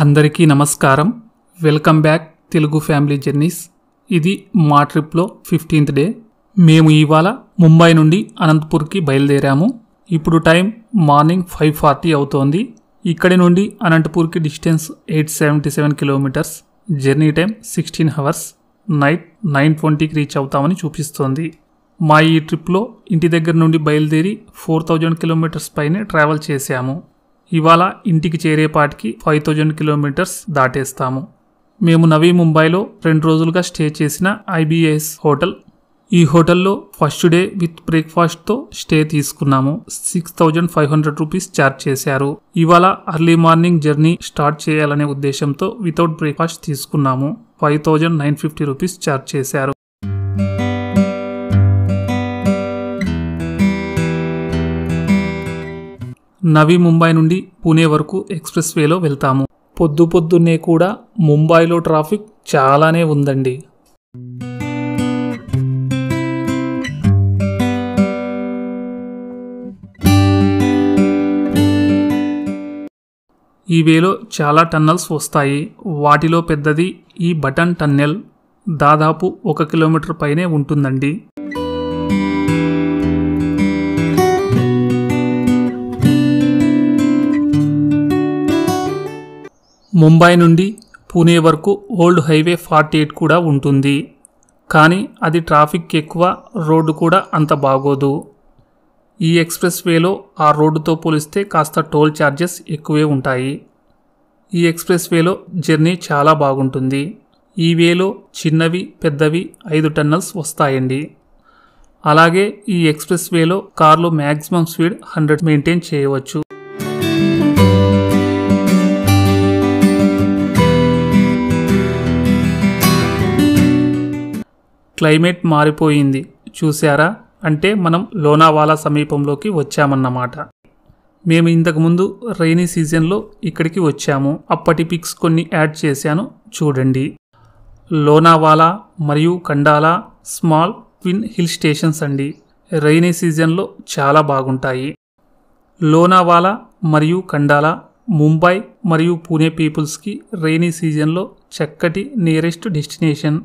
అందరికీ నమస్కారం. Welcome back Telugu family journeys. ఇది మా ట్రిప్లో 15th డే. మేము ఇవాళ ముంబై నుండి అనంతపూర్కి బయలుదేరాము. ఇప్పుడు టైం మార్నింగ్ 5:40 అవుతోంది. ఇక్కడి నుండి అనంతపూర్కి distance 877 kilometres. Journey time 16 hours. Night 9:20కి రీచ్ అవుతామని చూపిస్తోంది. మా ఈ ట్రిప్లో ఇంటి దగ్గర నుండి బయలుదేరి 4000 కిలోమీటర్స్ పైనే ట్రావెల్ చేశాము. ఇవాళ ఇంటికి చేరేపాటికి 5000 కిలోమీటర్స్ దాటేస్తాము. మేము నవీ ముంబైలో 2 రోజులుగా స్టే చేసిన IBS హోటల్. ఈ హోటల్లో ఫస్ట్ డే విత్ బ్రేక్ఫాస్ట్తో స్టే తీసుకున్నాము. 6500 రూపీస్ ఛార్జ్ చేశారు. ఇవాళ అర్లీ మార్నింగ్ జర్నీ స్టార్ట్ చేయాలనే ఉద్దేశంతో వితౌట్ బ్రేక్ఫాస్ట్ తీసుకున్నాము. 5950 రూపీస్ ఛార్జ్ చేశారు. నవీ ముంబై నుండి పూణే వరకు ఎక్స్ప్రెస్ వేలో వెళ్తాము. పొద్దున్నే కూడా ముంబైలో ట్రాఫిక్ చాలానే ఉందండి. ఈ వేలో చాలా టన్నల్స్ వస్తాయి. వాటిలో పెద్దది ఈ బటన్ టన్నెల్. దాదాపు 1 కిలోమీటర్ పైనే ఉంటుందండి. ముంబై నుండి పూణే వరకు ఓల్డ్ హైవే 48 కూడా ఉంటుంది. కానీ అది ట్రాఫిక్ ఎక్కువ, రోడ్డు కూడా అంత బాగోదు. ఈ ఎక్స్ప్రెస్ వేలో ఆ రోడ్డుతో పోలిస్తే కాస్త టోల్ ఛార్జెస్ ఎక్కువే ఉంటాయి. ఈ ఎక్స్ప్రెస్ వేలో జర్నీ చాలా బాగుంటుంది. ఈ వేలో చిన్నవి పెద్దవి 5 టన్నల్స్ వస్తాయండి. అలాగే ఈ ఎక్స్ప్రెస్ వేలో కార్లో మ్యాక్సిమం స్పీడ్ 100 మెయింటైన్ చేయవచ్చు. క్లైమేట్ మారిపోయింది చూసారా? అంటే మనం లోనావాలా సమీపంలోకి వచ్చామన్నమాట. మేము ఇంతకుముందు రైనీ సీజన్లో ఇక్కడికి వచ్చాము. అప్పటి పిక్స్ కొన్ని యాడ్ చేశాను చూడండి. లోనావాలా మరియు కండాలా స్మాల్ ట్విన్ హిల్ స్టేషన్స్ అండి. రైనీ సీజన్లో చాలా బాగుంటాయి. లోనావాలా మరియు కండాలా ముంబై మరియు పూణే పీపుల్స్కి రైనీ సీజన్లో చక్కటి నియరెస్ట్ డెస్టినేషన్.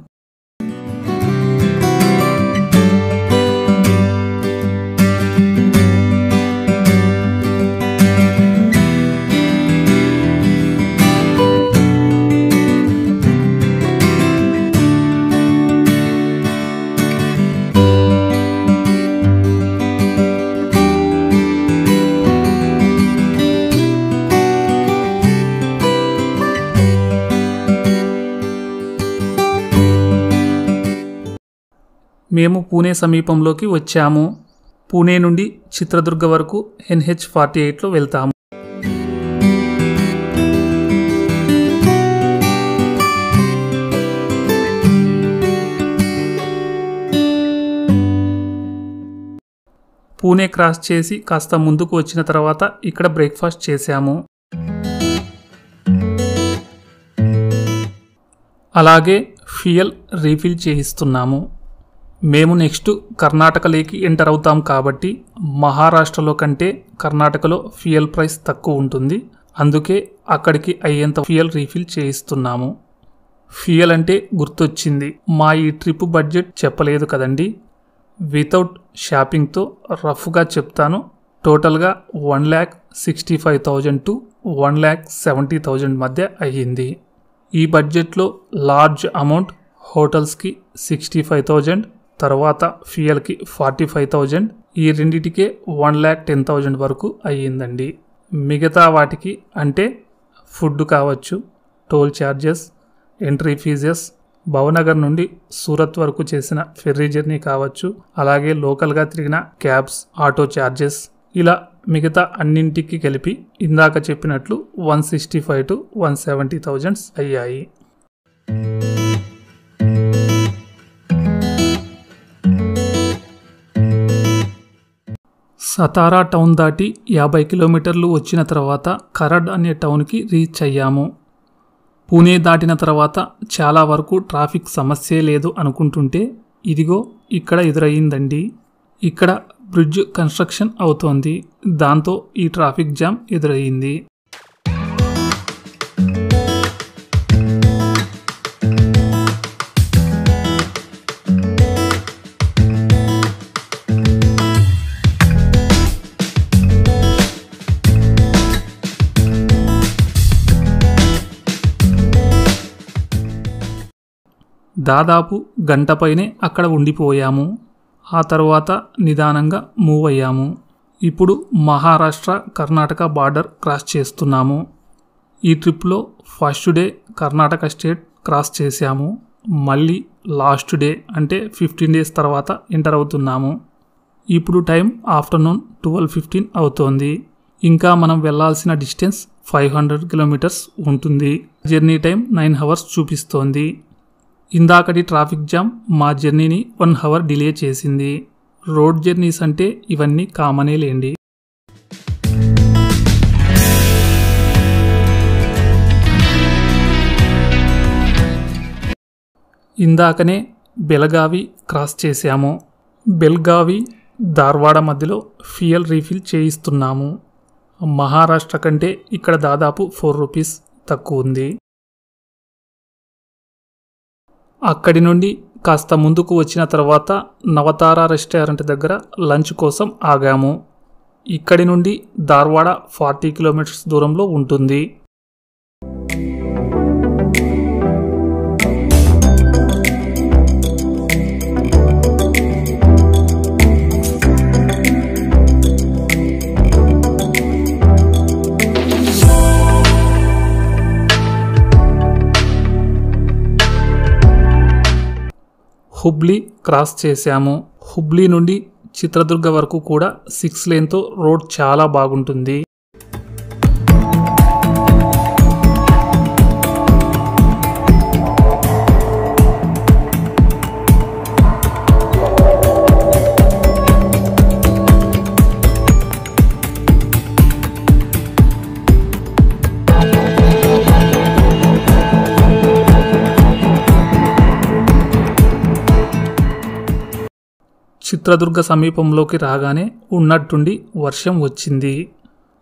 మేము పూణే సమీపంలోకి వచ్చాము. పూణే నుండి చిత్రదుర్గ వరకు NH48లో వెళ్తాము. పూణే క్రాస్ చేసి కాస్త ముందుకు వచ్చిన తర్వాత ఇక్కడ బ్రేక్ఫాస్ట్ చేశాము. అలాగే ఫ్యూయల్ రీఫిల్ చేయిస్తున్నాము. మేము నెక్స్ట్ కర్ణాటకలోకి ఎంటర్ అవుతాం కాబట్టి మహారాష్ట్రలో కంటే కర్ణాటకలో ఫ్యూయల్ ప్రైస్ తక్కువ ఉంటుంది. అందుకే అక్కడికి అయ్యేంత ఫ్యూయల్ రీఫిల్ చేయిస్తున్నాము. ఫ్యూయల్ అంటే గుర్తొచ్చింది, మా ఈ ట్రిప్ బడ్జెట్ చెప్పలేదు కదండి. వితౌట్ షాపింగ్తో రఫ్గా చెప్తాను. టోటల్గా 1,65,000 to 1,70,000 మధ్య అయ్యింది. ఈ బడ్జెట్లో లార్జ్ అమౌంట్ హోటల్స్కి 65,000, తర్వాత ఫ్యూయల్కి 45,000, ఈ రెండిటికే 1,10,000 వరకు అయ్యిందండి. మిగతా వాటికి అంటే ఫుడ్ కావచ్చు, toll charges, entry fees, Bhavnagar నుండి సూరత్ వరకు చేసిన ఫెర్రీ జర్నీ కావచ్చు, అలాగే లోకల్గా తిరిగిన క్యాబ్స్, ఆటో ఛార్జెస్, ఇలా మిగతా అన్నింటికి కలిపి ఇందాక చెప్పినట్లు 165,000 to 170,000 అయ్యాయి. సతారా టౌన్ దాటి 50 కిలోమీటర్లు వచ్చిన తర్వాత కరడ్ అనే టౌన్కి రీచ్ అయ్యాము. పూణే దాటిన తర్వాత చాలా వరకు ట్రాఫిక్ సమస్యే లేదు అనుకుంటుంటే ఇదిగో ఇక్కడ ఎదురయ్యిందండి. ఇక్కడ బ్రిడ్జ్ కన్స్ట్రక్షన్ అవుతోంది. దాంతో ఈ ట్రాఫిక్ జామ్ ఎదురయ్యింది. దాదాపు గంట పైనే అక్కడ ఉండిపోయాము. ఆ తర్వాత నిదానంగా మూవ్ అయ్యాము. ఇప్పుడు మహారాష్ట్ర కర్ణాటక బార్డర్ క్రాస్ చేస్తున్నాము. ఈ ట్రిప్లో first day Karnataka state cross చేశాము. మళ్ళీ లాస్ట్ డే అంటే 15 డేస్ తర్వాత ఎంటర్ అవుతున్నాము. ఇప్పుడు టైం ఆఫ్టర్నూన్ 12:15 అవుతోంది. ఇంకా మనం వెళ్ళాల్సిన డిస్టెన్స్ 500 కిలోమీటర్స్ ఉంటుంది. జర్నీ టైం 9 అవర్స్ చూపిస్తోంది. ఇందాకటి ట్రాఫిక్ జామ్ మా జర్నీని 1 అవర్ డిలే చేసింది. రోడ్ జర్నీస్ అంటే ఇవన్నీ కామనే లేండి. ఇందాకనే బెళగావి క్రాస్ చేశాము. బెళగావి ధార్వాడ మధ్యలో ఫ్యూయల్ రీఫిల్ చేయిస్తున్నాము. మహారాష్ట్ర కంటే ఇక్కడ దాదాపు 4 రూపీస్ తక్కువ ఉంది. అక్కడి నుండి కాస్త ముందుకు వచ్చిన తర్వాత నవతార రెస్టారెంట్ దగ్గర లంచ్ కోసం ఆగాము. ఇక్కడి నుండి ధార్వాడ 40 కిలోమీటర్స్ దూరంలో ఉంటుంది. హుబ్లీ క్రాస్ చేశాము. హుబ్లీ నుండి చిత్రదుర్గ వరకు కూడా 6 లేన్తో రోడ్ చాలా బాగుంటుంది. చిత్రదుర్గ సమీపంలోకి రాగానే ఉన్నట్టుండి వర్షం వచ్చింది.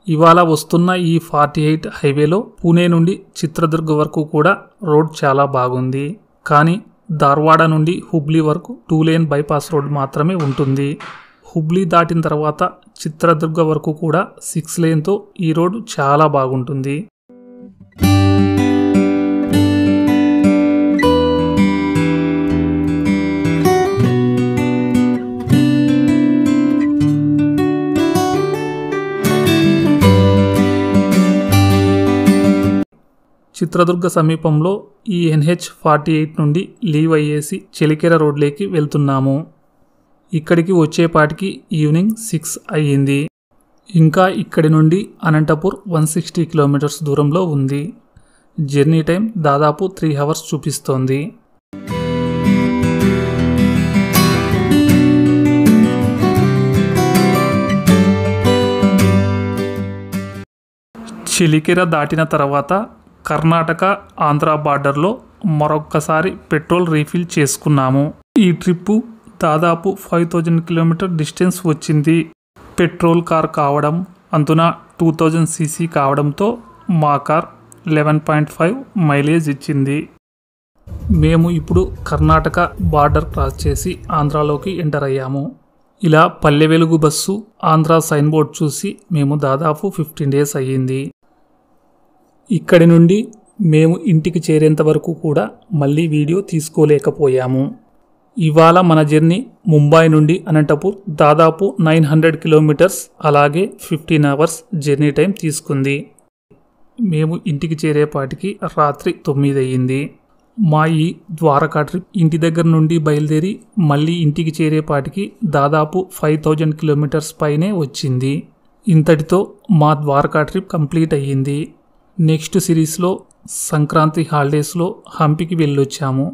ఇవాళ వస్తున్న ఈ 48 హైవేలో పూణే నుండి చిత్రదుర్గ వరకు కూడా రోడ్ చాలా బాగుంది. కానీ ధార్వాడ నుండి హుబ్లీ వరకు 2 లేన్ బైపాస్ రోడ్ మాత్రమే ఉంటుంది. హుబ్లీ దాటిన తర్వాత చిత్రదుర్గ వరకు కూడా 6 లేన్తో ఈ రోడ్ చాలా బాగుంటుంది. చిత్రదుర్గ సమీపంలో ఈ NH48 నుండి లీవ్ అయ్యేసి చెలికెర రోడ్లోకి వెళ్తున్నాము. ఇక్కడికి వచ్చేపాటికి ఈవినింగ్ 6 అయ్యింది. ఇంకా ఇక్కడి నుండి అనంతపూర్ 160 కిలోమీటర్స్ దూరంలో ఉంది. జర్నీ టైం దాదాపు 3 అవర్స్ చూపిస్తోంది. చెలికెర దాటిన తర్వాత కర్ణాటక ఆంధ్ర బార్డర్లో మరొక్కసారి పెట్రోల్ రీఫిల్ చేసుకున్నాము. ఈ ట్రిప్పు దాదాపు 5000 కిలోమీటర్ డిస్టెన్స్ వచ్చింది. పెట్రోల్ కార్ కావడం అందున 2000 cc కావడంతో మా కార్ 11.5 మైలేజ్ ఇచ్చింది. మేము ఇప్పుడు కర్ణాటక బార్డర్ క్రాస్ చేసి ఆంధ్రాలోకి ఎంటర్ అయ్యాము. ఇలా Palle Velugu bus Andhra sign board చూసి మేము దాదాపు 15 డేస్ అయ్యింది. ఇక్కడి నుండి మేము ఇంటికి చేరేంత వరకు కూడా మళ్ళీ వీడియో తీసుకోలేకపోయాము. ఇవాళ మన జర్నీ ముంబై నుండి అనంతపూర్ దాదాపు 900 కిలోమీటర్స్, అలాగే 15 అవర్స్ జర్నీ టైం తీసుకుంది. మేము ఇంటికి చేరేపాటికి రాత్రి 9 అయ్యింది. మా ఈ ద్వారకా ట్రిప్ ఇంటి దగ్గర నుండి బయలుదేరి మళ్ళీ ఇంటికి చేరేపాటికి దాదాపు 5000 కిలోమీటర్స్ పైనే వచ్చింది. ఇంతటితో మా ద్వారకా ట్రిప్ కంప్లీట్ అయ్యింది. నెక్స్ట్ సిరీస్లో సంక్రాంతి హాలిడేస్లో హంపికి వెళ్ళొచ్చాము.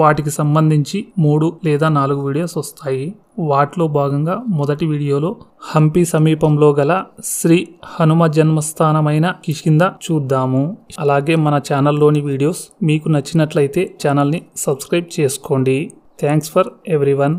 వాటికి సంబంధించి 3 లేదా 4 వీడియోస్ వస్తాయి. వాటిలో భాగంగా మొదటి వీడియోలో హంపి సమీపంలో గల శ్రీ హనుమ జన్మస్థానమైన కిష్కింద చూద్దాము. అలాగే మన ఛానల్లోని వీడియోస్ మీకు నచ్చినట్లయితే ఛానల్ని సబ్స్క్రైబ్ చేసుకోండి. Thanks for everyone.